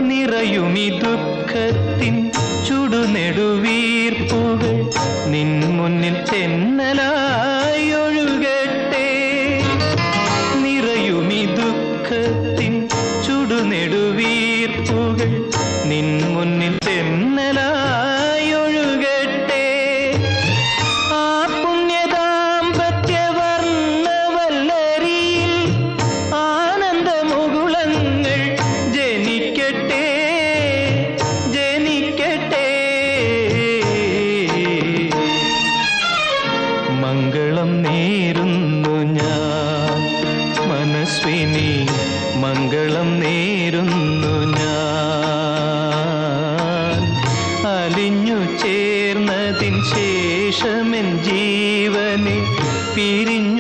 നിറയുമി ദുഃഖത്തിൻ ചുടുനെടുവീർപ്പുകൾ നിൻ മുന്നിൽ തെന്നലായി ഒഴുകട്ടെ. നിറയുമി ദുഃഖത്തിൻ ചുടുനെടുവീർപ്പുകൾ നിൻ മുന്നിൽ തെന്നലായി ഒഴുകട്ടെ. ആ പുണ്യദാമ്പത്യവർണ്ണവല്ലരിയിൽ ആനന്ദമുകുളങ്ങൾ ജനിക്കട്ടെ ജനിക്കട്ടെ. മംഗളം നേരുന്നു ഞാൻ മനസ്വിനി, മംഗളം നേരുന്നു ഞാൻ. അലിഞ്ഞു ചേർന്നതിൻ ശേഷമെൻ ജീവനെ പിരിഞ്ഞു